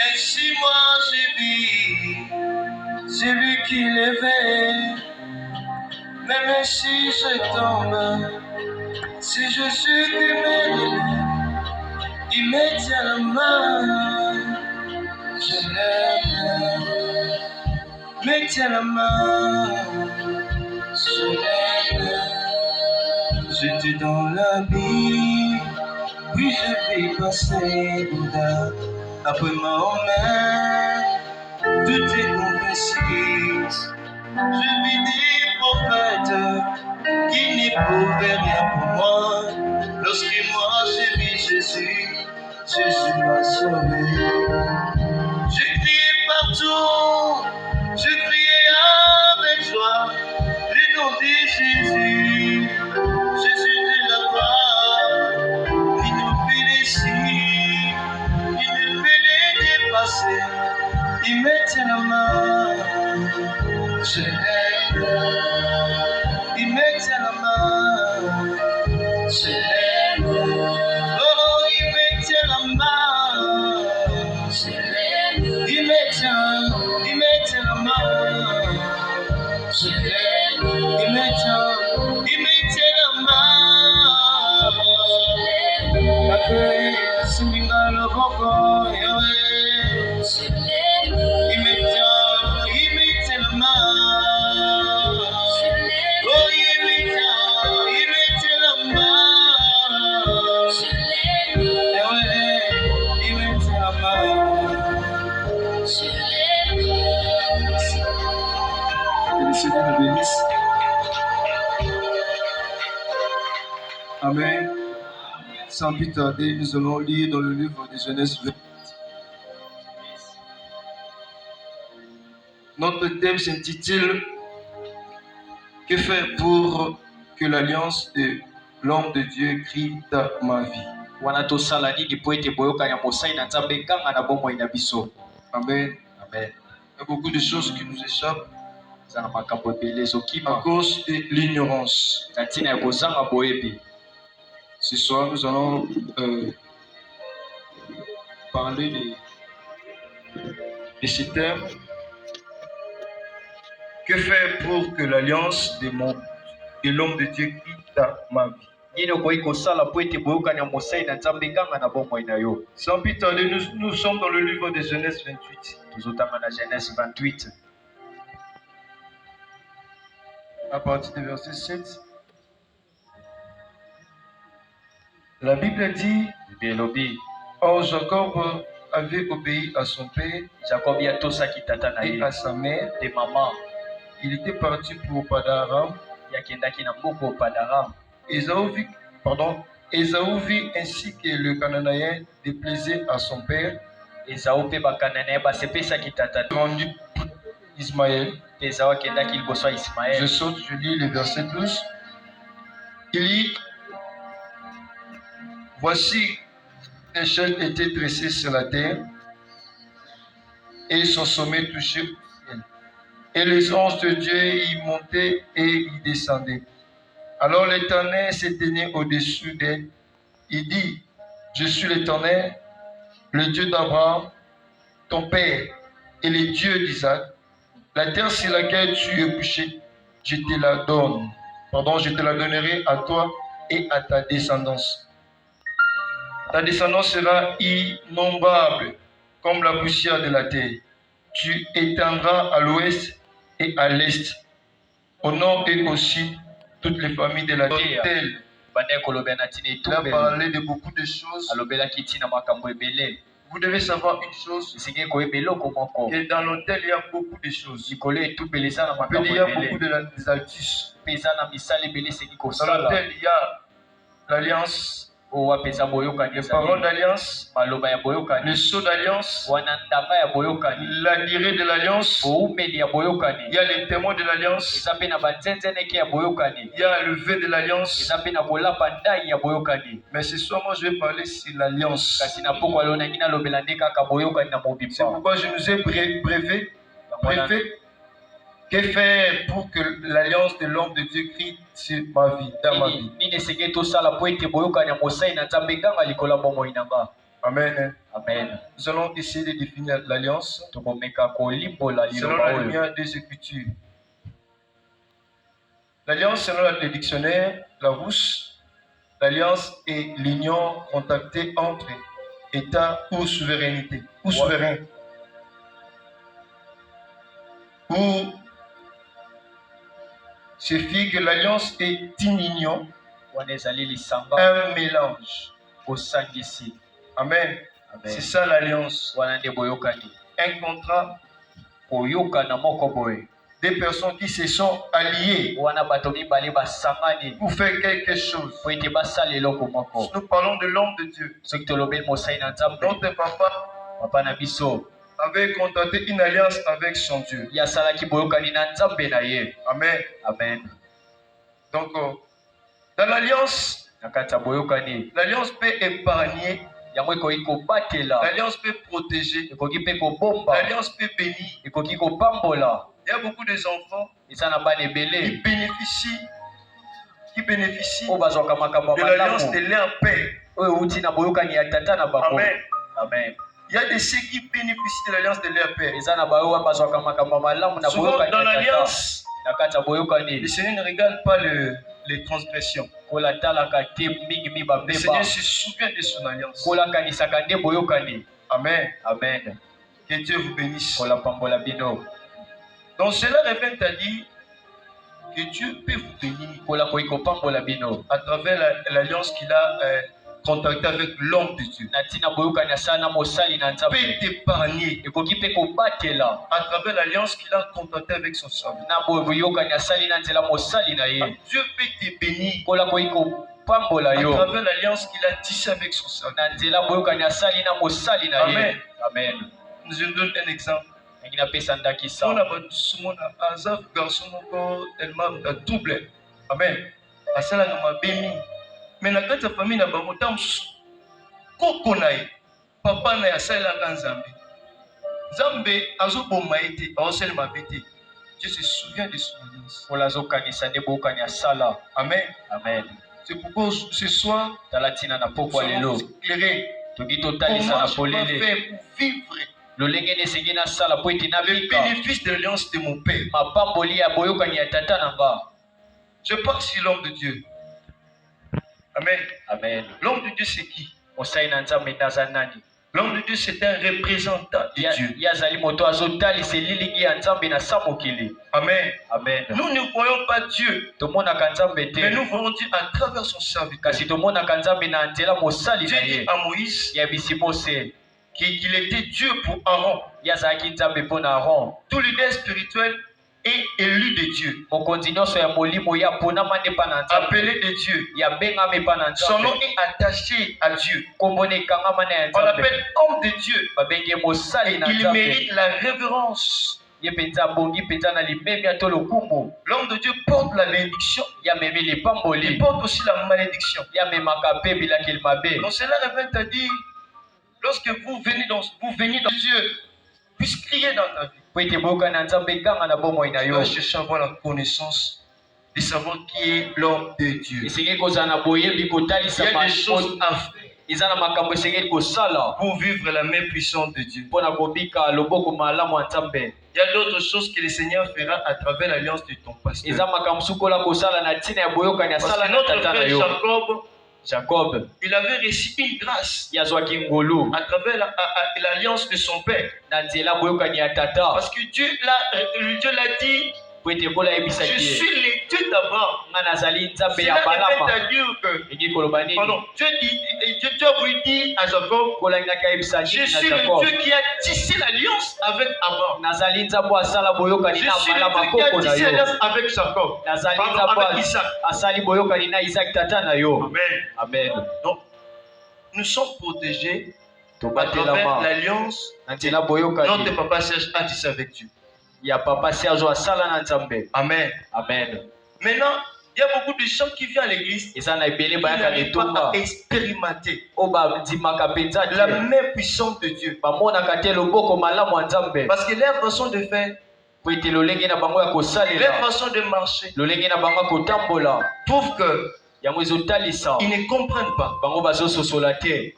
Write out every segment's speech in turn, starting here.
Ainsi moi je vis, c'est lui qui l'éveille. Même si je tombe, c'est Jésus qui m'élève. Il me tient la main, je l'aime. Me tient la main, je l'aime. J'étais dans la vie, puis je vais passer Bouddha. Après ma main, tout est confessé. Je vis des prophètes qui n'y pouvaient rien pour moi. Lorsque moi j'ai vu Jésus, Jésus m'a sauvé. Je criais partout, je criais avec joie le nom de Jésus. Jésus de la croix, il nous félicite, il nous fait les dépasser, il me tient la main, je l'aime, il me tient la main, je l'aime, oh il me tient la main, je l'aime, il me tient la main, je l'aime, il me tient la main, après Suminga le Boko, Yahweh, il me tient la main, oh il me tient la main, Yahweh, il me tient la main. Que le Seigneur nous bénisse. Amen. Sans plus tarder, nous allons lire dans le livre de Genèse 28. Notre thème s'intitule « Que faire pour que l'alliance de l'homme de Dieu crie dans ma vie ?» Amen. Amen. Il y a beaucoup de choses qui nous échappent à cause de l'ignorance. Ce soir, nous allons parler de ce thème. Que faire pour que l'alliance de l'homme de Dieu quitte ma vie? Sans plus tarder, nous sommes dans le livre de Genèse 28. À partir du verset 7. La Bible dit, or Jacob avait obéi à son père et à sa mère. Il était parti pour Padaram. Ésaü vit ainsi que le Cananéen déplaisait à son père. Rendu Ismaël. Je saute, je lis le verset 12. Il dit, voici, l'échelle était dressée sur la terre et son sommet touchait au ciel. Et les anges de Dieu y montaient et y descendaient. Alors l'Éternel s'éteignait au-dessus d'elle. Il dit, je suis l'Éternel, le Dieu d'Abraham, ton père, et le Dieu d'Isaac. La terre sur laquelle tu es couché, je te la donnerai à toi et à ta descendance. Ta descendance sera innombrable comme la poussière de la terre. Tu éteindras à l'ouest et à l'est, au nord et au sud, toutes les familles de la terre. Il a parlé de beaucoup de choses. Vous devez savoir une chose, que dans l'autel, il y a beaucoup de choses. Il y a beaucoup d'altus. Dans l'autel, il y a l'alliance, les paroles d'alliance, le sceau d'alliance, la durée de l'alliance, il y a les témoins de l'alliance, il y a le vœu de l'alliance. Mais ce soir, moi je vais parler sur l'alliance. C'est pourquoi je nous ai brevet. Que faire pour que l'alliance de l'homme de Dieu crie sur ma vie, dans ma vie? Amen. Amen. Nous allons essayer de définir l'alliance selon selon la lumière des Écritures. L'alliance, selon le dictionnaire Larousse, l'alliance est l'union contactée entre États ou souveraineté, ou souverain, ou suffit que l'alliance est une union, un mélange. Amen. C'est ça l'alliance. Un contrat. Des personnes qui se sont alliées pour faire quelque chose. Nous parlons de l'homme de Dieu. Notre papa avait contracté une alliance avec son Dieu. Amen. Amen. Donc, dans l'alliance, l'alliance peut épargner. L'alliance peut protéger. L'alliance peut bénir. Il y a beaucoup d'enfants qui bénéficient de l'alliance de leur père. Amen. Amen. Il y a de ceux qui bénéficient de l'alliance de leur père. Souvent dans l'alliance, le Seigneur ne regarde pas les transgressions. Le Seigneur se souvient de son alliance. Amen. Amen. Que Dieu vous bénisse. Donc cela revient à dire que Dieu peut vous bénir à travers l'alliance qu'il a contractée avec l'homme de Dieu. Peut t'épargner à travers l'alliance qu'il a contractée avec son serviteur. Dieu peut te bénir à travers l'alliance qu'il a tissée avec son serviteur. Amen. Amen. Je vous donne un exemple. On a un garçon tellement double. Amen. Mais dans la famille, il y a papa na yasalelaka Nzambe. Nzambe azoboma ete aosalema bete. Dieu se souvient de son alliance. Amen. Amen. C'est pourquoi ce soir, nous allons vous éclairer comment je peux faire pour vivre le bénéfice de l'alliance de mon Père. Je parle sur l'homme de Dieu. Amen. Amen. L'homme de Dieu, c'est qui? L'homme de Dieu, c'est un représentant de Dieu. Amen. Amen. Nous ne voyons pas Dieu, mais nous voyons Dieu à travers son serviteur. Dieu dit à Moïse qu'il était Dieu pour Aaron. Tout leader spirituel est élu de Dieu, appelé de Dieu. Son nom est attaché à Dieu. On l'appelle homme de Dieu. Il mérite la révérence. L'homme de Dieu porte la bénédiction. Il porte aussi la malédiction. Donc cela revient à dire, lorsque vous venez dans Dieu, puisse crier dans ta vie. Tu vas chercher à avoir la connaissance de savoir qui est l'homme de Dieu. Il y a des choses à faire pour vivre la main puissante de Dieu. Il y a d'autres choses que le Seigneur fera à travers l'alliance de ton pasteur. Parce que notre frère Jacob, il avait reçu une grâce à travers l'alliance de son père. Parce que Dieu l'a dit, je suis le Dieu d'Abraham. Cela revient à dire que, pardon, Dieu a voulu dire à Jacob, je suis le Dieu qui a tissé l'alliance avec Abraham. Je suis le Dieu qui a tissé l'alliance avec Jacob, avec Isaac. Amen. Amen. Donc, nous sommes protégés à travers l'alliance que notre papa Serge a tissé avec Dieu. Amen. Amen. Maintenant, il y a beaucoup de gens qui viennent à l'église et qui n'arrivent pas à expérimenter la main puissante de Dieu. Parce que leur façon de faire, leur façon de marcher, prouve qu'ils ne comprennent pas.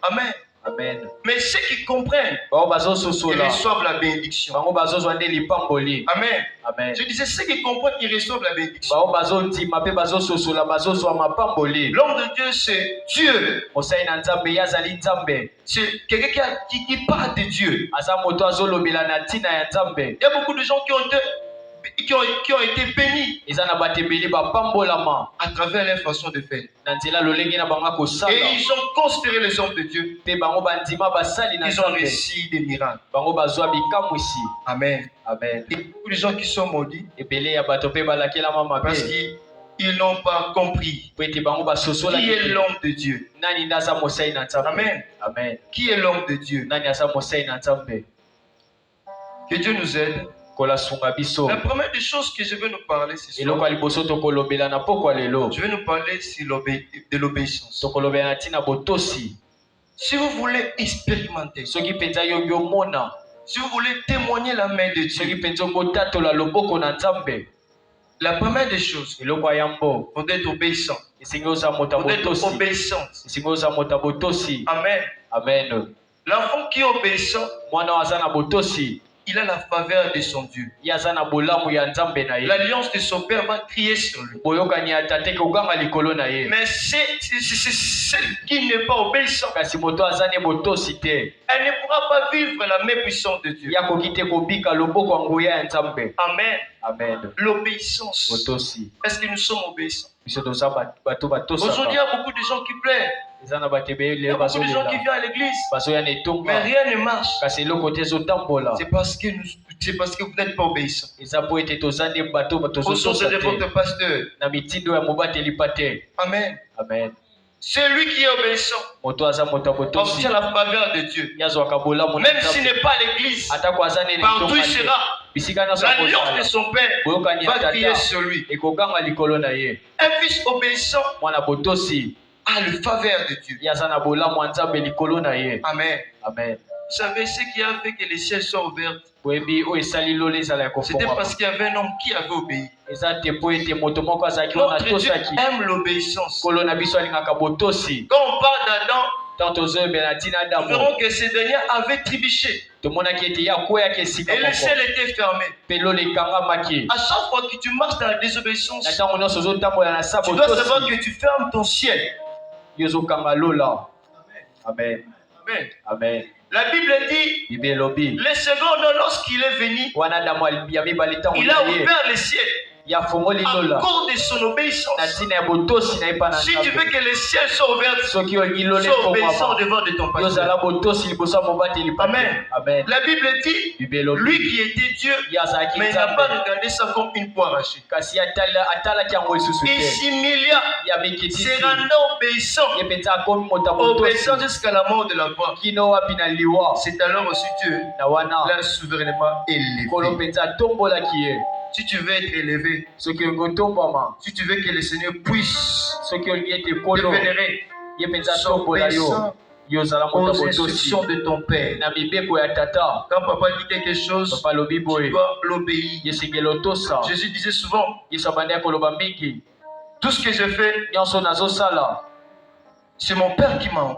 Amen. Amen. Mais ceux qui comprennent, ils reçoivent la bénédiction. Amen. Amen. Je disais, ceux qui comprennent, ils reçoivent la bénédiction. L'homme L'homme de Dieu, c'est Dieu. C'est quelqu'un qui parle de Dieu. Il y a beaucoup de gens qui ont été bénis à travers leur façon de faire. Et ils ont considéré les hommes de Dieu. Ils ont réussi des miracles. Amen. Amen. Et beaucoup de gens qui sont maudits parce qu'ils n'ont pas compris qui est l'homme de Dieu. Amen. Amen. Qui est l'homme de Dieu? Que Dieu nous aide. La première des choses que je vais nous parler ce soir, je vais nous parler de l'obéissance. Si vous voulez expérimenter, si vous voulez témoigner la main de Dieu, la première des choses, vous êtes obéissant. Vous êtes obéissant. Amen. Amen. L'enfant qui est obéissant, il a la faveur de son Dieu. L'alliance de son père va crier sur lui. Mais c'est celle qui n'est pas obéissante. Elle ne pourra pas vivre la main puissante de Dieu. Amen. Amen. L'obéissance. Est-ce que nous sommes obéissants? Aujourd'hui, il y a beaucoup de gens qui pleurent. Il y a beaucoup de gens qui viennent à l'église, mais rien ne marche. C'est parce que vous n'êtes pas obéissant. Au sens de votre pasteur. Amen. Amen. Celui qui est obéissant obtient la faveur de Dieu. Même s'il n'est pas à l'église, partout il sera. L'alliance de son père va crier sur lui. Un fils obéissant a le faveur de Dieu. Amen. Amen. Vous savez ce qui a fait que les ciels soient ouverts? C'était parce qu'il y avait un homme qui avait obéi. Notre Dieu aime l'obéissance. Quand on parle d'Adam, nous verrons que ce dernier avait trébuché. Et le ciel était fermé. À chaque fois que tu marches dans la désobéissance, tu dois savoir que tu fermes ton ciel. Amen. Amen. Amen. La Bible dit, le second homme, lorsqu'il est venu, il a ouvert le ciel. À cause de son obéissance. Si tu veux que les ciels soient ouverts, sois obéissant devant de ton pasteur. Amen. Amen. La Bible dit, lui qui était Dieu, mais il n'a pas regardé ça comme une poire hachée. Il s'humilia, se rendant obéissant jusqu'à la mort de la croix. C'est alors aussi Dieu l'a souverainement élevé. Si tu veux être élevé, si tu veux que le Seigneur puisse te vénérer, sois obéissant aux instructions de ton père. Quand papa dit quelque chose, tu dois l'obéir. Jésus disait souvent, tout ce que je fais, c'est mon père qui me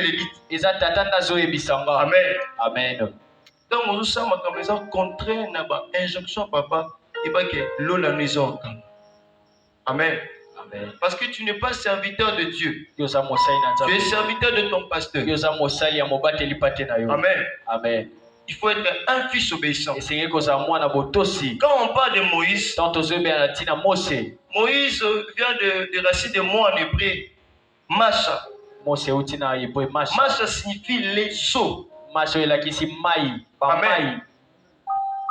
le dit. Amen. Amen. Donc, nous sommes à la maison contraire à l'injonction papa et pas que l'eau la maison. Amen. Amen. Parce que tu n'es pas serviteur de Dieu. Tu es serviteur de ton pasteur. Amen. Amen. Il faut être un fils obéissant. Quand on parle de Moïse, Moïse vient de racine de mot en hébreu, Masha. Masha signifie les eaux. Amen.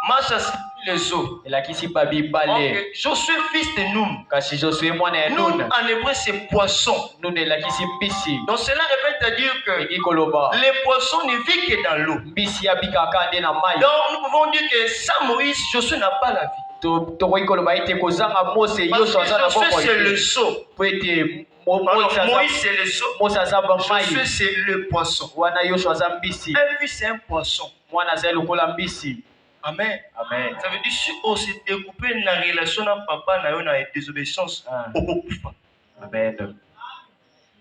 Masha signifie les eaux. Okay. Je suis fils de Noum. Noum en hébreu c'est poisson. Donc cela répète à dire que les poissons ne vivent que dans l'eau. Donc nous pouvons dire que sans Moïse, Josué n'a pas la vie. Parce que Josué c'est le seau. Moïse c'est le seau. Josué c'est le poisson. Un fils c'est un poisson. Amen. Amen. Ça veut dire si on s'est découpé dans la relation avec papa, dans la désobéissance, Amen.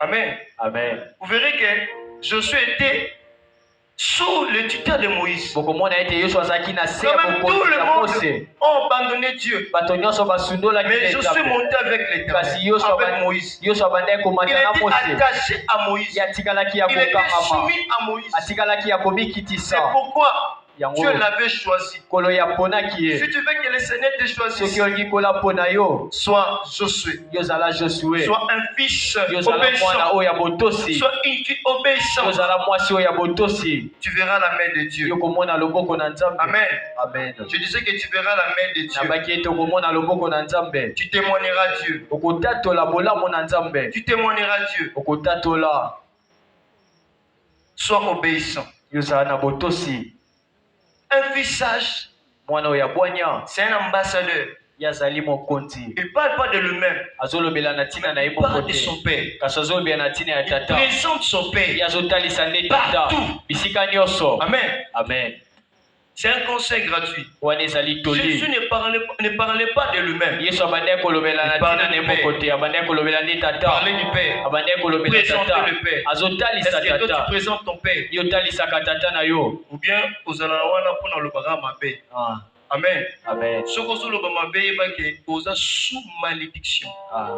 Amen. Amen. Vous verrez que Josué était sous le tuteur de Moïse. bokomona ete Yoshua azalaki na se Quand ya même tout bokonzi le ya monde Mose. a abandonné Dieu. Bato nyonso basundolaki Mais Josué Nzambe. montait avec l'Éternel, Kasi Yoshua avec Moïse. abandaki Il komata na était Mose. attaché à Moïse. Ye atikalaki ya Il était kokangama. soumis à Moïse. Atikalaki ya C'est komikitisa. pourquoi Yango Dieu l'avait choisi. kolo ya ponaki Si ye. tu veux que le Seigneur te choisisse, Soki olingi kola pona yo, sois Josué. yozala Josue. Sois un fils Yozala obéissant. mwana oyo ya botosi. Sois une fille obéissante. Yozala mwasi oyo ya botosi. Tu verras la main de Dieu. Yokomona loboko na Nzambe. Amen. Amen. Je disais que tu verras la main de Dieu. Nabaki ete okomona loboko na Nzambe. Tu témoigneras Dieu. Okotatola bolamu na Nzambe. Tu témoigneras Dieu. Okotatola. Sois obéissant. Yozala na botosi. Un fils sage, Mwana oyo ya bwanya. c'est un ambassadeur. Yazali mokonzi. Il ne parle pas de lui-même. Azolobela na tina na ye Il parle moko de te. son père. Kasi azolobela na tina ya Il tata. présente son père. Yazotalisa nde tata. Partout. Bisika nyonso. Amen. Amen. C'est un conseil gratuit. Wana ezali toli. Jésus ne parlait pas de lui-même. Yesu abandaki kolobela na tina na ye moko te. Abandaki kolobela nde Il tata. parlait du père. Abandaki kolobela Présenter tata. le père. Azotalisa Est-ce que toi tata. tu présentes ton père? Yo talisaka tata na yo. Ou bien aux wana pour le bagarre ma paix. Ah. Amen. Amen. Ce que le ma paix est aux sous malédiction. Ah.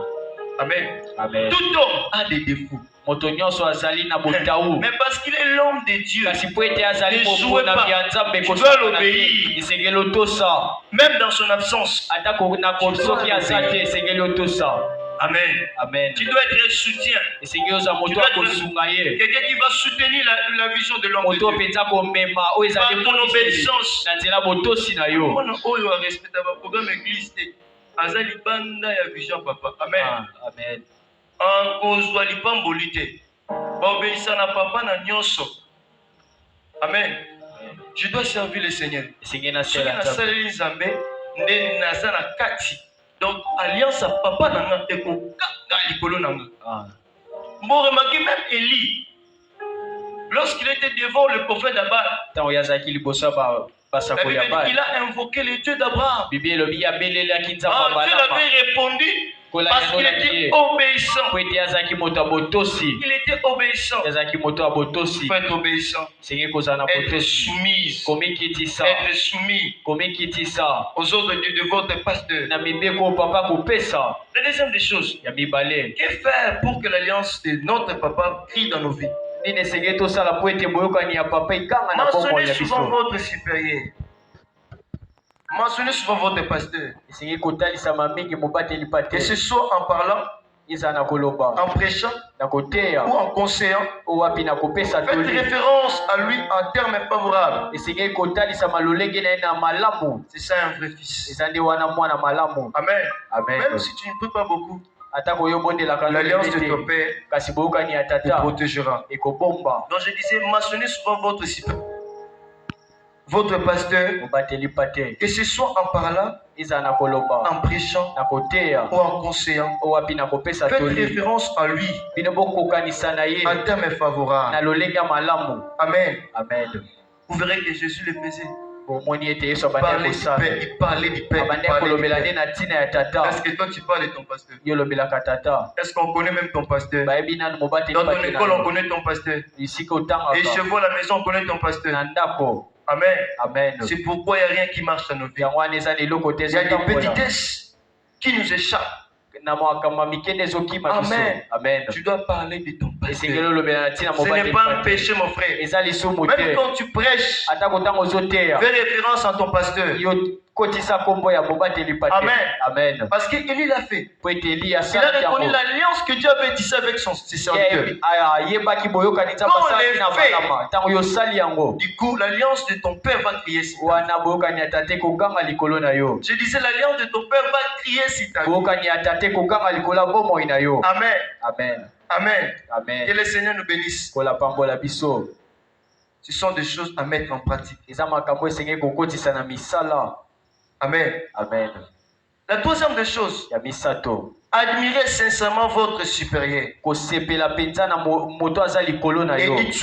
Amen. Amen. Tout homme a des défauts. Moto nyonso azali na botaou. Mais parce qu'il est l'homme de Dieu, Kasi po ete azali Ne moko jouez na pas. bya Nzambe Tu dois kosala na l'obéir. te. Esengeli otosa. même dans son absence. Ata na soki aza te esengeli otosa. Amen. Amen. Tu dois être un soutien. Esengeli oza moto akosunga ye. Quelqu'un qui va soutenir la vision de l'homme de Moto Dieu. mpenza komema oyo Par ezali ton moniseli obéissance. na nzela botosi na yo. On a respecté le programme église. Azali banda ya vision papa. Amen. Ah, amen. En kozwa lipamboli te. Obéissant à papa na nyonso. Amen. Je dois servir le Seigneur. Esengeli na Soki sela na Nzambe. saleli Nzambe nde naza na kati. Donc alliance à papa nanga ekokanga likolo nanga. Ah. Bon, remarquez même Élie. Lorsqu'il était devant le prophète d'Abal, Tango yazaki liboso ba la basako Bible ya dit ba. qu'il a invoqué le Dieu d'Abraham. Bibi elobi abelelaki Nzambe Dieu balama. l'avait répondu Kola parce qu'il yanolaki était ye. obéissant. Po ete yazaki moto ya botosi. Il était obéissant. Yazaki moto ya botosi. Il faut être obéissant. Esengeli kozala na Être botosi. soumise. Komikitisa. Être soumis Komikitisa. aux ordres de votre pasteur. Na mibeko papa kopesa. La deuxième des choses, Ya mibale. que faire pour que l'alliance de notre papa crie dans nos vies? Nini esengeli tosala po ete boyokani ya papa ikanga na bomoi Mentionnez ya souvent biso. votre supérieur. Mentionnez souvent votre pasteur. Esengeli kotalisama mingi mobateli pa te. Que ce soit en parlant, Ezala na koloba. en prêchant Na koteya. ou en conseillant. O wapi na kopesa Faites toli. référence à lui en termes favorables. Esengeli kotalisama lolenge na ye na malamu. C'est ça un vrai fils. Eza nde wana mwana malamu. Amen. Amen. Même si tu ne pries pas beaucoup, Ata koyobondelaka l'alliance de te. ton père Kasi boyokani ya te tata protégera. ekobomba. Donc je disais, mentionnez souvent votre supérieur, votre pasteur, Mobateli pa te. que ce soit en parlant, Ezala na koloba. en prêchant Na koteya. ou en conseillant. O wapi na kopesa Faites toli. référence à lui Bino bokokanisa na ye en termes na favorables. lolenge ya malamu. Amen. Amen. Vous verrez que Jésus le faisait. Bomoni ete Yesu Il abandaki parlait du kosala. Père, il parlait du Père, il Abandaki parlait du kolobela nde Père. na ntina ya tata. Est-ce que toi tu parles de ton pasteur? Yo olobelaka tata. Est-ce qu'on connaît même ton pasteur? Bayebi nanu mobateli Dans ton pa te école, on na yo. connaît ton pasteur. Esika Et otangaka chez vous à la maison, on connaît ton pasteur. na ndako. Amen. Amen. C'est pourquoi il n'y a rien qui marche dans nos vies. Yango wana eza na eloko te Il y a des ezotambola. petitesses qui nous échappent. Na makambo mikende ezokima biso. Amen. Amen. Tu dois parler de ton Esengeli pasteur. olobela na ntina Ce n'est mobateli pas un pa te. péché, mon frère. Eza lisumu Même te. quand tu prêches, Ata kotango ozoteya. fais référence à ton pasteur. Yo kotisa kombo ya mobateli pa te. Amen. Amen. Parce qu'il l'a fait. Po ete Eli Il a asali reconnu yango. l'alliance que Dieu avait tissée avec ses serviteurs. Yebaki boyokani nzambe Quand on asali les na fait. malama. Ntango yosali yango. Du coup, l'alliance de ton père va crier sur ta vie. Wana boyokani ya tate kokanga likolo na yo. Je disais, l'alliance de ton père va crier sur ta vie. Boyokani ya tate kokanga likolo ya bomoi na yo. Amen. Amen. Amen. Que Amen. le Seigneur nous bénisse. Kola pambola biso. Ce sont des choses à mettre en pratique. Eza makambo esengeli kokotisa na misala. Amen. Amen. La troisième des choses, Ya misato. admirez sincèrement votre supérieur. Kosepela penza na moto aza likolo na Et yo. dites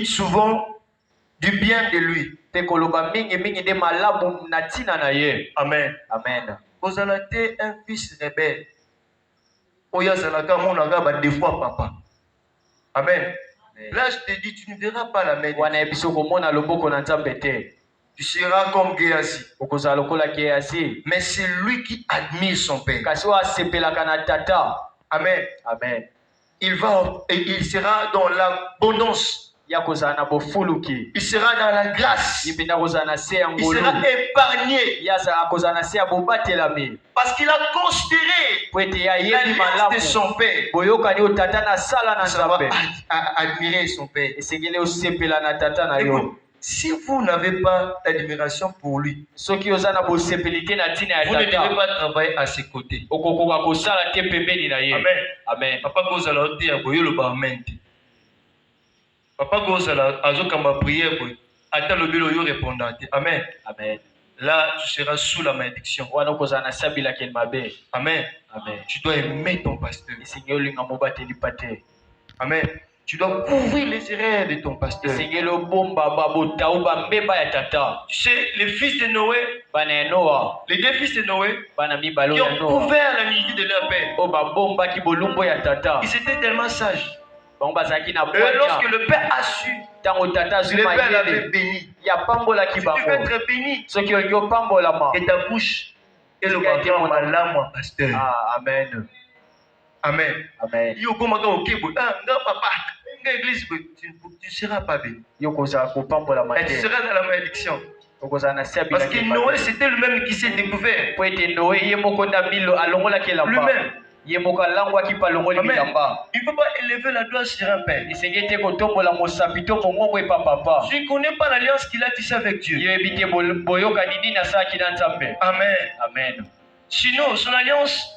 souvent du bien de lui. Pe koloba mingi mingi de malamu na tina na ye. Amen. Amen. Vous allez être un fils rebelle. Oya zalaka monaka ba des fois papa. Amen. Là, je te dis, tu ne verras pas la main. wana ebiso komona loboko na Nzambe te. Tu seras comme Géasi. Okozala lokola Géasi. Mais c'est lui qui admire son père. Kasi oyo asepelaka na tata. Amen. Amen. Il sera dans l'abondance. Ya kozala na bofuluki. Il sera dans la grâce. Ye pena kozala na se ya Il ngolu. sera épargné. Ya akozala na se ya bobatelami. Parce qu'il a considéré Po ete ya yebi l'alliance de malamu. son père. Boyokani oyo tata na sala na Ça va Nzambe. admirer son père. Esengeli osepela na tata na Écoute, yo. si vous n'avez pas d'admiration pour lui, Soki oza na bosepeli te na ntina vous ya ne devez tata. pas travailler à ses côtés. Okokoka kosala te pembeni na ye. Amen. Amen. Papa Gozala oti ya boyo lo ba amen. Papa Gozala azokamba prière boy. Ata le bilo yo répondant. Amen. Amen. Là, tu seras sous la malédiction. Wana okozala na sabila kel mabe. Amen. Amen. Tu dois aimer ton pasteur. Esengeli olinga mobateli pa te. Amen. Tu dois couvrir les erreurs de ton pasteur. Esengeli obomba babotau bambeba ya tata. Tu sais, les fils de Noé, Bana ya Noa. les deux fils de Noé, Bana mibalo qui ya ont Noa. couvert la nudité de leur père. O babombaki bolumbo ya tata. Ils étaient tellement sages. Bango bazalaki na Et lorsque bwanya. le père a su, Ntango tata le azwi père l'avait mayele. béni. Ya pambolaki Si tu veux bango. être béni, Soki olingi opambolama. et ta bouche et le bâton malamu à pasteur. Ah, amen. Amen. Amen. Yo komaka okebo. Ah, nga papa. Nga église, tu ne seras pas béni. Yo kozala kopambolama Et tu te. seras dans la malédiction. Okozala na sabila Parce que Noé, c'était le-même qui s'est découvert. po ete Noe ye moko nda milo alongolaki elamba. Lui-même. Ye moko alangwaki mpe alongoli Amen. bilamba. Il ne faut pas élever la doigt sur un père. Esengeli te kotombola mosapi to mongongo epa papa. Tu ne connais pas l'alliance qu'il a tissée avec Dieu. Yebi te boyokani nini asalaki na Nzambe. Amen. Amen. Sinon, son alliance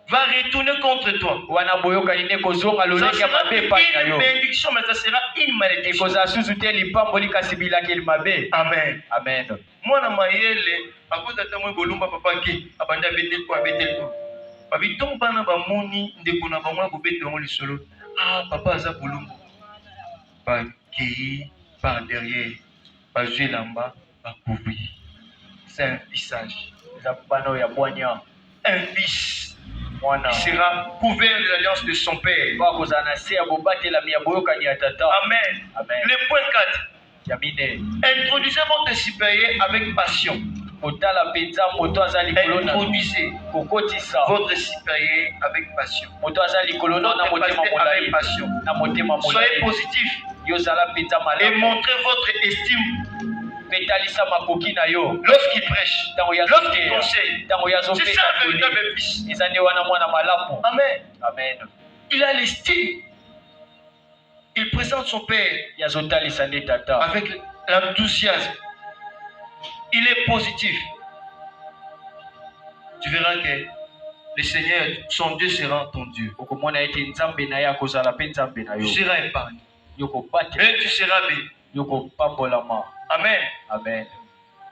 va retourner contre toi. Wana boyokani ne kozonga Ça lolenge ya sera mabe epai na une yo. bénédiction, mais ça sera une malédiction. Ekozala susu te lipamboli kasi bilakeli mabe. Amen. Amen. Moi, na mayele, à cause de moi, bolumba papa qui abanda betel ko betel ko. Babi ton bana ba moni ndeko na ba mwa ko betel ngo lisolo. Ah, papa aza bolumba. Ba ki par derrière, ba lamba, ba couvrir. C'est un visage. Eza bana ya bwanya. Un fils Mwana. qui sera couvert de l'alliance de son père. Ba kozala na se ya bobatelami ya boyokani ya tata. Amen. Amen. Le point 4. Yamine. Introduisez votre supérieur avec passion. Kotala mpenza moto aza likolo na Introduisez kokotisa. votre supérieur avec passion. Moto aza likolo na Notre motema pasteur molai. avec passion. Na motema Soyez molai. positif Yo zala mpenza et malamu. montrez votre estime Mpe talisa makoki na yo. lorsqu'il prêche, Ntango ya lorsqu'il zoteya. conseille. Ntango ya C'est ça un zopesa toli. véritable fils. Eza nde wana mwana malamu. Amen. Amen. Il a l'estime. Il présente son père Ya zotalisa nde tata. avec l'enthousiasme. Il est positif. Tu verras que le Seigneur, son Dieu sera ton Dieu. Okomona ete Nzambe na ye akozala mpe Nzambe na Tu yo. seras épargné. Yo kobatela. Et tu seras béni. Yo kopambolama. Amen. Amen.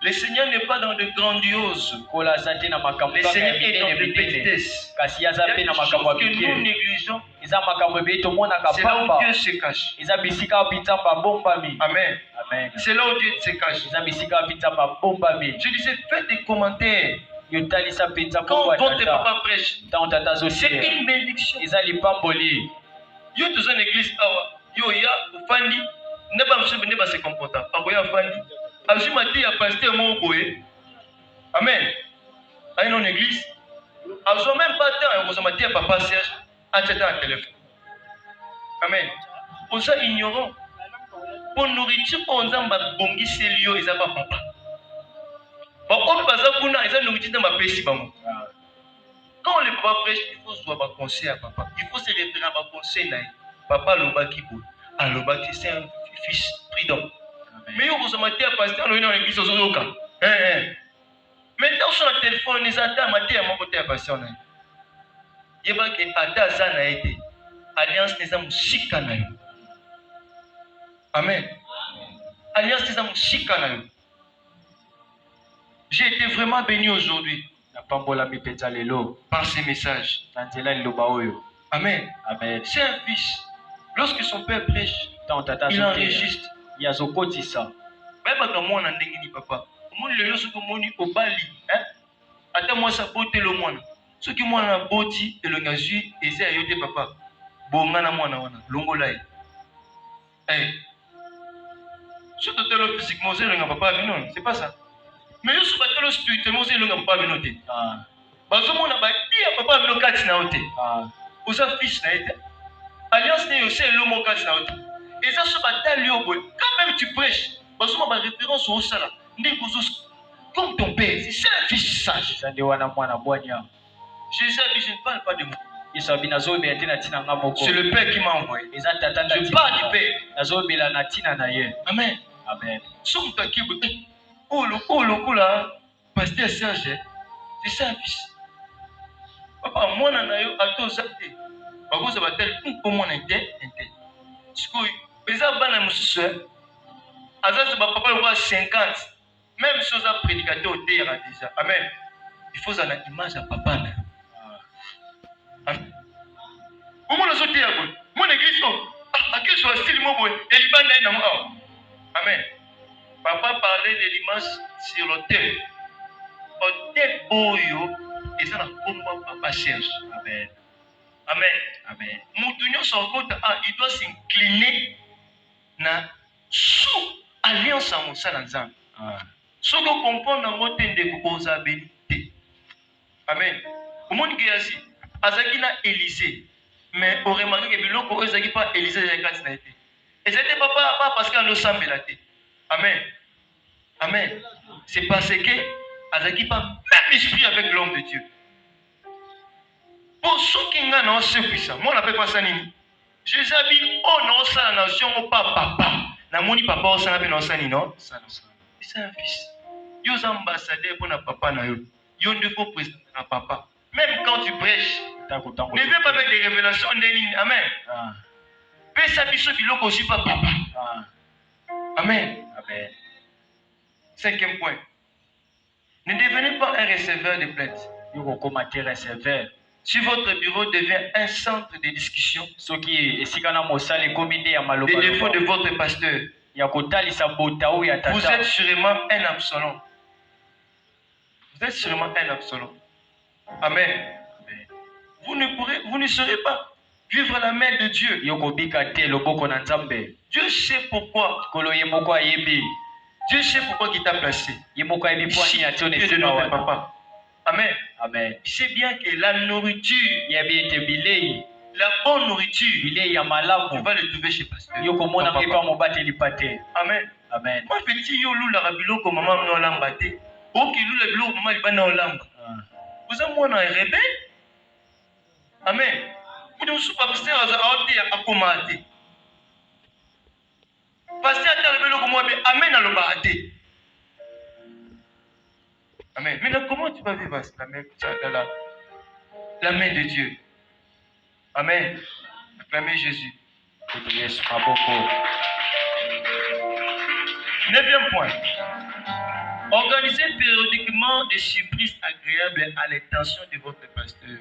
Le Seigneur n'est pas dans de grandioses. Kola aza te na makambo Le kaka Seigneur ya est dans minene de minene. petitesses. Kasi Il y aza a mpe des na choses makambo ya que nous mike. négligeons. Eza makambo ebele tomonaka C'est là où pamba. Dieu se cache. Eza bisika wapi Nzambe abombami. Amen. Amen. C'est là où Dieu se cache. Eza bisika wapi Nzambe abombami. Je disais, faites des commentaires. Yo talisa mpenza Quand bongo ya votre tata. papa prêche, Ntango tata c'est azoteya. une bénédiction. Eza lipamboli. Yo tous en église, yo ya fandi, ne pas me ne pas se comporter. Aboya fandi. Ajoute ma dit à pasteur mon boy. Amen. Aïe non église. Ajoute même pas temps, vous avez dit à papa Serge, achète un téléphone. Amen. On ça ignorant. Pour nourriture, on a un bongi selio, ils ont pas papa. Bon, on passe à Kuna, ils ont nourriture dans ma péché. Quand le papa prêche, il faut se voir un conseil à papa. Il faut se référer à un conseil. Papa Lobaki Bou. Ah, Lobaki, c'est un fils prudent. Mais vous avez dit à pasteur, on est dans l'église, on est au cas. Maintenant, sur le téléphone, ils attendent à mon côté à pasteur. Il y a que Ata Zana été. Alliance des hommes chicanayo. Amen. Alliance des hommes chicanayo. J'ai été vraiment béni aujourd'hui Napambolami mpenza lelo. par ces messages. Na nzela liloba oyo. Amen. Amen. C'est un fils. Lorsque son père prêche, Ntango tata il azoteya. enregistre. Ya zokotisa. Même quand moi, on a dit papa, moi, le lieu, que moi, au bali, hein, attends, moi, ça beauté le monde. Ce qui moi, on a beauté et le gazu, et c'est à yote papa. Bon, on a moi, longo là. Surtout le physiquement, c'est le papa non, c'est pas ça. Mais je suis pas le spirituellement, c'est le papa minoté. Parce que mon abati a papa minoté na oté. Ou ça fils na été. Alliance n'est aussi le mot casse na oté. Et ça se bat lieu quand même tu prêches. Parce que ma référence au sala. Comme ton père, c'est un fils sage. Ça dit wana mwana bonya. Jésus a dit je ne parle pas de moi. C'est le Père qui m'a envoyé. Je parle du Père. Amen. Amen. Oh le là, pasteur Serge, c'est ça un fils. Papa, moi nanayo atozate. Bako ça va tel pour mon inté. Sikoy, pesa bana mususu. Azaz papa le 50. Même si on a prédicateur au terre déjà. Amen. Il faut avoir l'image à papa. Amen. Comment nous sommes dit mon église, à quel soit style mon boy, et il va dans amen. Papa parlait de l'image sur l'autel. Autel boyo, et ça n'a pas papa cherche. Amen. Amen. Amen. Moutounion son côté, il doit s'incliner na sous alliance à mon salanzan. Ce qu'on comprend dans votre indécosabilité. Amen. Comment dire ainsi? Azakina Élysée. Mais on remarque que biloko ezaki pas Élysée de la été. Et c'était pas parce qu'on nous semble la tête. Amen. Amen. C'est parce que azaki pas même esprit avec l'homme de Dieu. Pour ceux qui n'ont pas puissant, moi on appelle pas ça nini. Jésus a dit oh non ça la nation au pas papa. Na moni papa au ça na ça non. C'est un fils. Yo ambassadeur pour na papa na yo. Yo ne faut présenter à papa. Même quand tu prêches, ne viens pas avec des révélations de amen. Fais ça biso biloko aussi pas papa. Amen. Amen. 5e point. Ne devenez pas un receveur de plaintes. Si votre bureau devient un centre de discussion, les défauts de votre pasteur, vous êtes sûrement un Absalom. Vous êtes sûrement un Absalom. Amen. Vous ne saurez pas vivre la main de Dieu. Dieu sait pourquoi. Dieu sait pourquoi il t'a placé. Ici, de notre papa. Amen. Amen. Il sait bien que la nourriture, la bonne nourriture, tu vas le trouver chez pasteur. Amen. Amen. Moi, petit yo lula rabilo comme maman no lambate. Ok, lula bilo maman libana olamba. Vous êtes moi un rebelle. Amen. Vous devez souper pasteur à commander. Pasteur a rebelle comme moi, mais amen à l'obate. Amen. Maintenant, comment tu vas vivre la main de Dieu? Amen. Acclamez Jésus. 9e point. Organisez périodiquement des surprises agréables à l'intention de votre pasteur.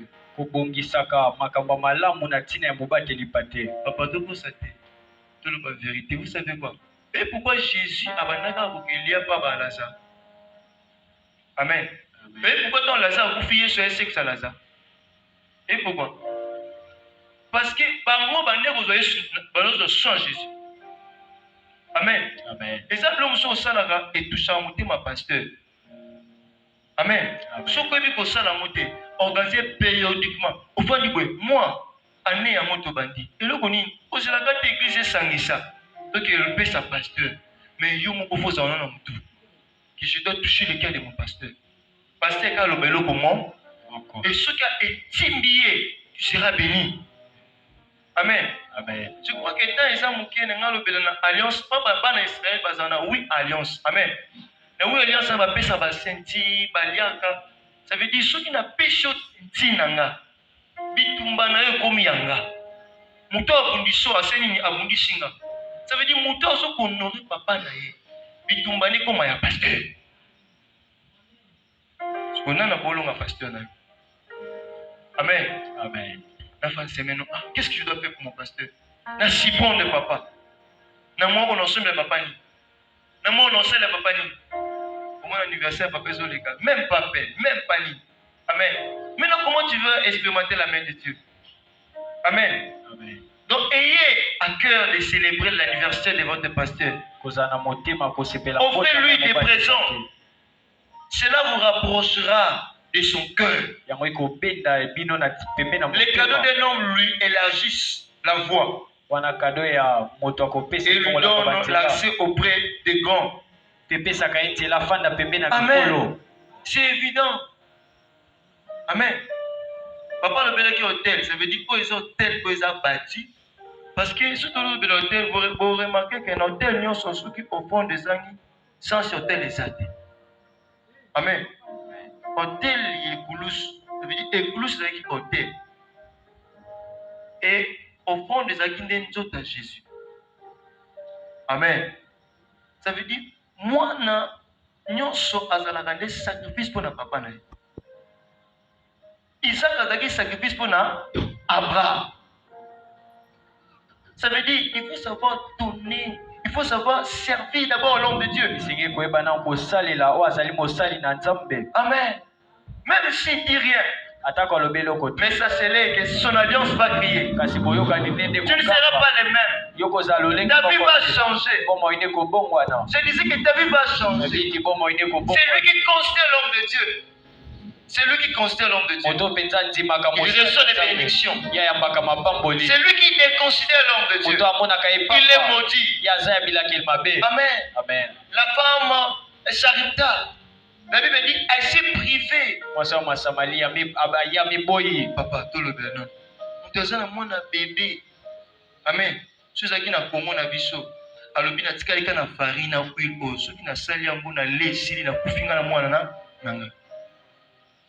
Papa, tout le vérité. Vous savez quoi? Et pourquoi Jésus a pas Lazare? Amen. Et pourquoi dans Lazare, vous fiez sur un sexe à Lazare? Et pourquoi? Parce que par moi, vous avez changé Jésus. Amen. Amen. Et ça, l'homme sur salaga et tout ça, ma pasteur. Amen. Ce que vous avez ça, organisé périodiquement. Au fond du bois, moi, année à mon bandi. Et là, on dit, vous avez la église sanguissa. Donc, il paie sa pasteur. Mais il y a un peu de que je dois toucher le cœur de mon pasteur. Pasteur, quand le bélo comment? Et ce qui a été timbié, tu seras béni. Amen. Amen. Je crois que dans les hommes qui ont alliance, pas dans Israël, oui, alliance. Amen. Mais oui, alliance, ça va ça va sentir, ça veut dire ceux qui n'ont pas péché, tinanga, bitumba na yo komi yanga. Muto abundiso aseni abundi singa. Ça veut dire muto so honorer papa na ye. Bitumba ni koma ya pasteur. On a un bolon à pasteur. Amen. Amen. La fin de semaine, qu'est-ce que je dois faire pour mon pasteur? Na si bon de papa. Na moi on ensemble papa ni. Na moi on ensemble papa ni. Pour mon anniversaire papa les gars, même pas peine, même pas ni. Amen. Maintenant comment tu veux expérimenter la main de Dieu? Amen. Amen. Donc ayez à cœur de célébrer l'anniversaire de votre pasteur. Offrez-lui des présents. Cela vous rapprochera de son cœur. Les cadeaux d'un homme lui élargissent la voie et lui donnent l'accès auprès des grands. Amen. C'est évident. Amen. Papa le bel hôtel, ça veut dire qu'ils ont hôtel qu'ils ont bâti. Parce que surtout le hôtel, vous remarquez qu'un hôtel, nous sommes ceux qui au fond des années, sans hôtel les athées. Amen. Hôtel, il est coulous. Ça veut dire écoulous, c'est qui hôtel. Et au fond des années, nous sommes à Jésus. Amen. Ça veut dire, moi, nous sommes à des sacrifices pour notre papa. Isaac a des sacrifices pour Abraham. Ça veut dire qu'il faut savoir donner, il faut savoir servir d'abord l'homme de Dieu. Amen. Même s'il ne dit rien, mais ça c'est là que son alliance va crier. Tu ne seras pas le même. Ta vie va changer. Je disais que ta vie va changer. C'est lui qui considère l'homme de Dieu. C'est lui qui considère l'homme de Dieu. Il reçoit des bénédictions. C'est lui qui déconsidère l'homme de Dieu. Il est maudit. Amen. Amen. La femme charitable, la Bible dit, elle s'est privée. Papa, tout le bien. Nous avons un bébé. Amen. Ceux qui ont Congo na biso. Alors bien tika ika na farine na huile. Ceux qui na sali ambo na lait sili na kufinga na mwana na.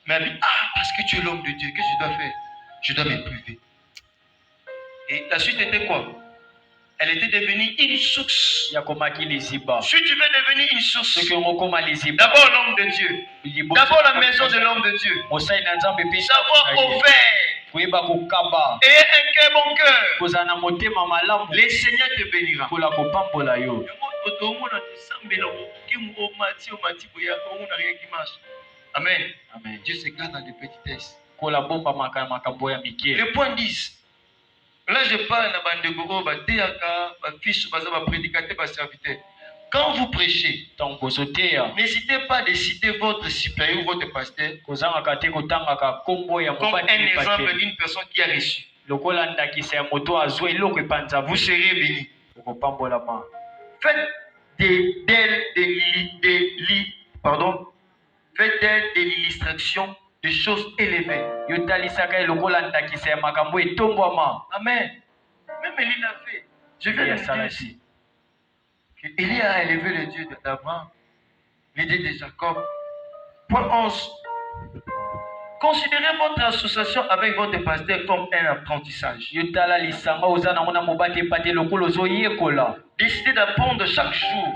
Mais elle dit, parce que tu es l'homme de Dieu, qu'est-ce que je dois faire? Je dois me priver. Et la suite était quoi? Elle était devenue une source. Si tu veux devenir une source, d'abord l'homme de Dieu, d'abord la maison de l'homme de Dieu, savoir offert, et un cœur bon cœur, le Seigneur te bénira. Amen. Amen. Dieu se garde dans les petitesses. Le point 10. Là, je parle de Bandegoro, fils, prédicateur, serviteur. Quand vous prêchez, n'hésitez pas de citer votre supérieur ou votre pasteur comme un exemple d'une personne qui a reçu. Vous serez bénis. Faites Faites d'elle de l'illustration de choses élevées. Amen. Même Élie l'a fait. Je viens de dire ici. Élie a élevé le Dieu d'Abraham, le Dieu de Jacob. Point 11. Considérez votre association avec votre pasteur comme un apprentissage. Décidez d'apprendre chaque jour.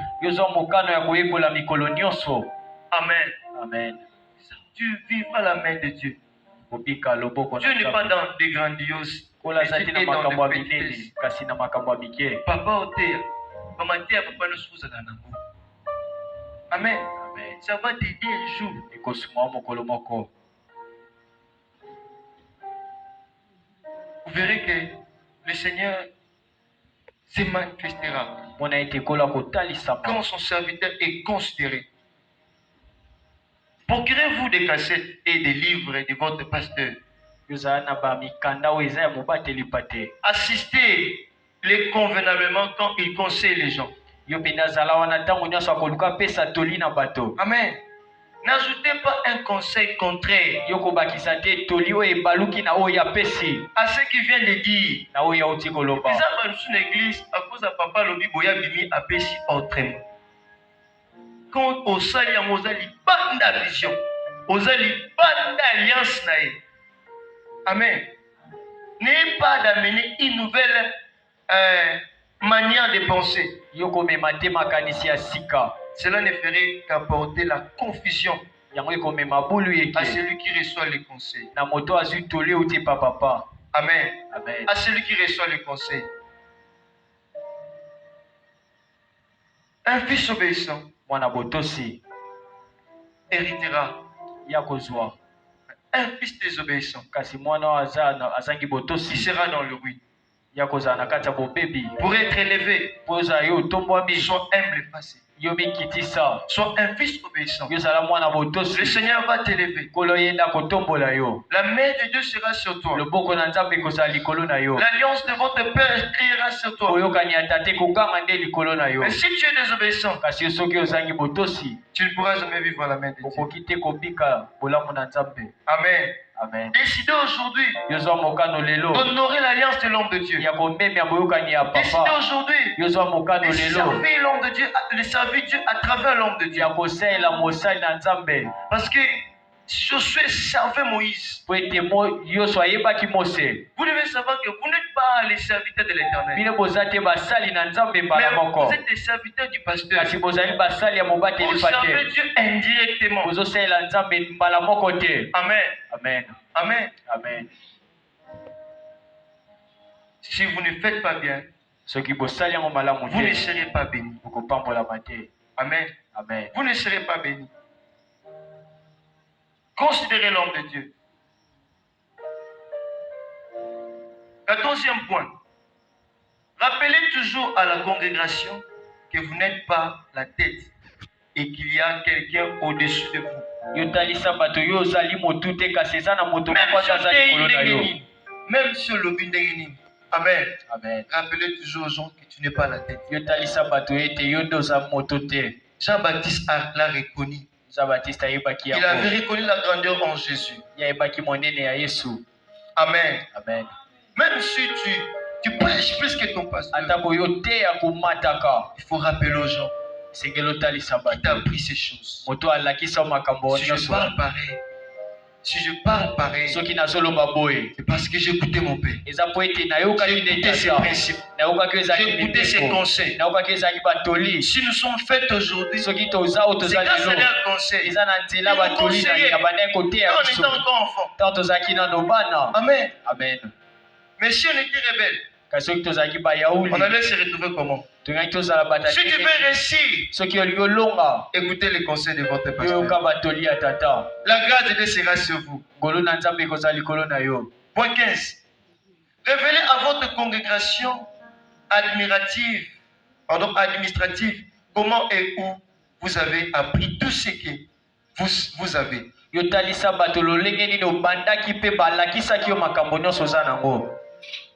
Amen. Amen. Tu vivras la main de Dieu. Dieu n'est pas dans des grandioses. Mais tu es dans des petitesses. Papa Otea. Papa nous souhaite un amour. Amen. Amen. Ça va t'aider un jour. Vous verrez que le Seigneur se manifestera quand son serviteur est considéré. Procurez-vous des cassettes et des livres de votre pasteur. Assistez les convenablement quand il conseille les gens. Amen. N'ajoutez pas un conseil contraire à ce qu'il vient de dire. Dans l'église, à cause de papa Lobi Boya Bimi a péché autrement. Quand on s'allie à Mosali, pas de vision. Osali, pas d'alliance. Amen. N'ayez pas d'amener une nouvelle manière de penser. Cela ne ferait qu'apporter la confusion à celui qui reçoit les conseils. Amen. Amen. À celui qui reçoit les conseils. Un fils obéissant héritera. Un fils désobéissant, il sera dans le ruine. ya kozala na kati ya bobebi pour être élevé, po ozala yo otombwami sois humble et passé. yo mikitisa Sois un fils obéissant. yo ozala mwana Le botosi Seigneur va t'élever. nkolo yenda kotombola yo La main de Dieu sera sur toi. loboko na nzambe ekozala likolo na yo L'alliance de votre Père criera sur toi. koyokani ya tate koganga nde likolo na yo Mais si tu es désobéissant, kasi soki ozangi botosi tu ne pourras jamais vivre à la main de Dieu. okoki te kobika bolamu na nzambe. Amen. Amen. Décidez aujourd'hui yozwa mokano lelo d'honorer l'alliance de l'homme de Dieu. ya komemia boyokani ya Décidez papa aujourd'hui yozwa mokano de lelo servir l'homme de Dieu, de servir Dieu à travers l'homme de Dieu. ya kosalela mosali na nzambe Parce que Josué servait Moïse. po ete nyonso ayebaki mose Vous devez savoir que vous n'êtes pas les serviteurs de l'Éternel, bino boza te basali na nzambe mbala mais moko vous êtes les serviteurs du pasteur. kasi bozali basali ya mobateli Vous pa servez te Dieu indirectement. bozosalela nzambe mbala moko te. Amen. Amen. Amen. Amen. Si vous ne faites pas bien, soki bosali yango malamu vous ne te serez pas bénis. okopambolama te. Amen. Amen. Vous ne serez pas bénis. Considérez l'homme de Dieu. 14e point. Rappelez toujours à la congrégation que vous n'êtes pas la tête et qu'il y a quelqu'un au-dessus de vous. yotalisa bato yo ozali motu te kasi eza na moto moko aza aza likolo na yo. Même sur le binderini. Amen. Amen. Rappelez toujours aux gens que tu n'es pas la tête. yotalisa bato ete yo nde oza moto te. Jean-Baptiste l'a reconnu. Jean-Baptiste ayebaki Il yango avait reconnu la grandeur en Jésus. ye ayebaki monene ya yesu. Amen. Amen. Même si tu prêches plus que ton pasteur, ata boyo te ya komataka il faut rappeler aux gens esengeli otalisa qui t'a bato appris ces choses. moto alakisa makambo Si je nyonso. parle pareil, si je parle pareil, soki nazoloba boye c'est parce que j'ai écouté mon père. eza po ete nayokaki J'ai nde écouté ses tata principes. nayokaki ezali J'ai écouté ses mibeko conseils. nayokaki ezali batoli Si nous sommes faits aujourd'hui, c'est soki toza o toza grâce à lelo leurs conseils. eza na nzela Ils nous batoli na conseillaient. ya bandai koteya Quand on biso était encore enfant. ntango tozalaki nano bana. Amen. Amen. Mais si on était rebelle, kasi soki tozalaki on bayauli allait se retrouver comment? tongaki tozala Si tu veux batali réussir, soki olingi olonga écoutez les conseils de votre yoyoka pasteur. batoli ya tata La grâce de Dieu sera sur vous. ngolu na nzambe ekozala likolo na yo. Point 15. Révélez à votre congrégation administrative comment et où vous avez appris tout ce que vous avez. yotalisa bato lolenge nini obandaki mpe balakisaki yo makambo nyonso oza nango.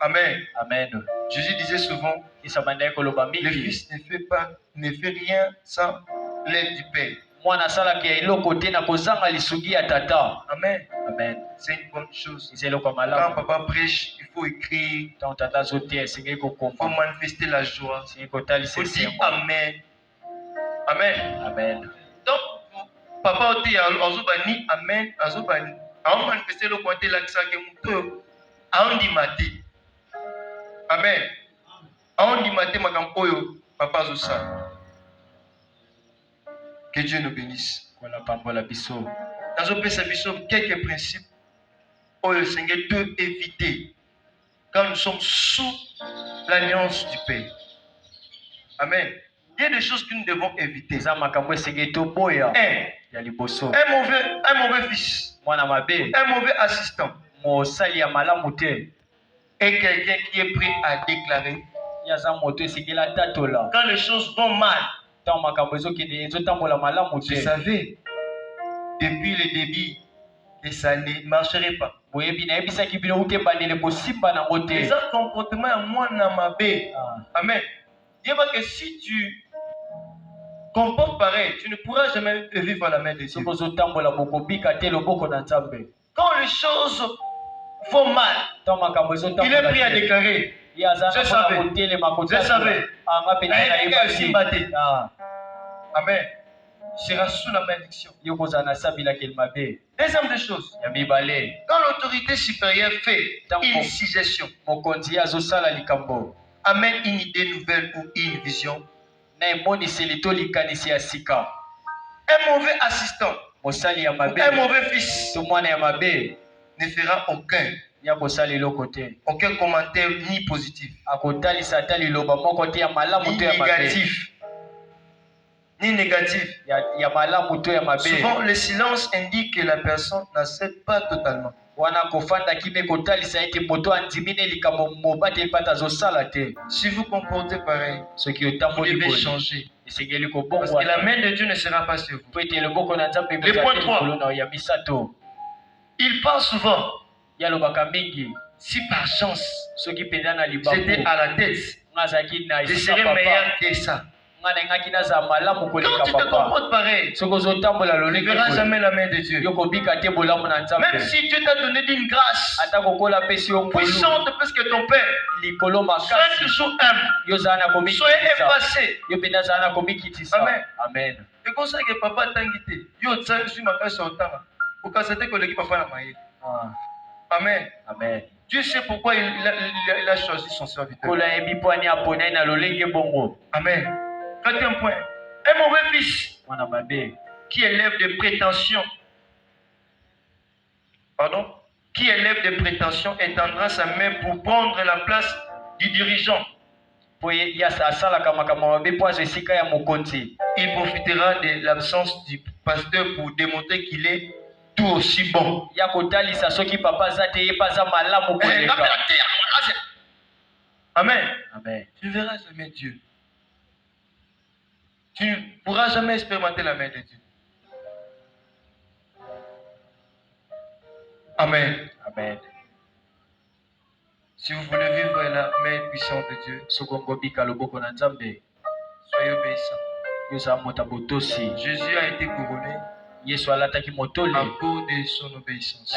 Amen. Amen. Jésus disait souvent, kisa bandaki koloba le mingi Fils ne fait rien sans l'aide du Père. mwana asalaka eloko te na kozanga lisungi ya tata. Amen. Amen. C'est une bonne chose. eza eloko ya Quand malamu papa prêche, il faut écrire, ntango tata azoteya esengeli il faut kokoma manifester la joie. esengeli Il kotalisa faut dire esengo. Amen. Amen. Amen. Donc, papa oti azobani amen azobani aomanifeste eloko ate elakisaka moto oyo aondima te. Amen. Aondima te makambo oyo papa azosala. Que Dieu nous bénisse. kola pambola biso. Nazopesa biso quelques principes oyo esengeli to éviter quand nous sommes sous l'alliance du Père. Amen. Il y a des choses que nous devons éviter. eza makambo esengeli toboya Un, ya liboso. un mauvais fils, mwana mabe un mauvais assistant mosali ya malamu te et quelqu'un qui est prêt à déclarer ye aza moto esengeli atatola quand les choses vont mal. ntango makambo ezokende ezotambola malamu Je te. savais depuis le début que ça ne marcherait pas. boyebi nayebisaki bino ute bandele kosimba nango te. Les autres comportements à moi n'a ma bé. Ah. Amen. Dis pas que si tu comportes pareil, tu ne pourras jamais vivre à la main de Dieu. soki ozotambola bokobika te loboko na nzambe. Quand les choses vont mal, ntango makambo il est ezotambola prêt à te déclarer. ye aza Je na savais. mpona kotelema Je savais. anga mpe Eh, nayebaki. simba te. Ah. Amen. Il sera sous la malédiction. ye kozala na sabilakeli mabe. Deuxième des choses, ya mibale quand l'autorité supérieure fait une suggestion, mokonzi ye azosala likambo amène une idée nouvelle ou une vision, na emoniseli to likanisi ya sika. un mauvais assistant, mosali ya mabe un mauvais fils to mwana ya mabe ne fera ya kosala eloko te. aucun commentaire ni positif, akotalisa ata liloba moko te ya malamu ni to ya mabe négatif. ni négatif. ya malamu to ya mabe. Souvent, le silence indique que la personne n'accepte pas totalement. Wana kofanda kime kotalisa ete moto andimine likambo mobate epata azosala te. Si vous comportez pareil, vous devez changer. Parce que la main de Dieu ne sera pas sur vous. Le point 3. Il parle souvent. Si par chance, j'étais à la tête, je serais meilleur que ça. Quand tu te comportes pareil, tu ne verras jamais la main de Dieu. Même si Dieu t'a donné d'une grâce puissante parce que ton Père, sois toujours humble, sois effacé. Amen. Amen. Et comme ça que papa t'a invité, yo t'a su ma casse au temps. Pour que c'était que l'équipe papa la maille. Amen. Amen. Dieu sait pourquoi il a choisi son serviteur. Amen. Quatrième point. Un mauvais fils qui élève des prétentions. Pardon? Qui élève des prétentions étendra sa main pour prendre la place du dirigeant. Il profitera de l'absence du pasteur pour démontrer qu'il est tout aussi bon. Amen. Amen. Tu ne verras jamais Dieu. Tu ne pourras jamais expérimenter la main de Dieu. Amen. Amen. Si vous voulez vivre la main puissante de Dieu, soyez obéissants. Jésus a été couronné à cause de son obéissance.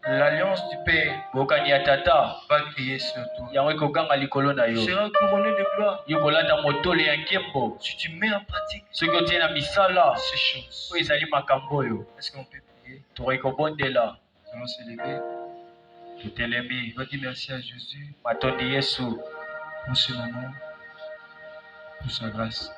L'alliance du Père va crier sur toi. Tu seras couronné de gloire. Si tu mets en pratique ces choses, est-ce qu'on peut prier? Nous allons se lever. On va dire merci à Jésus pour ce moment, pour sa grâce.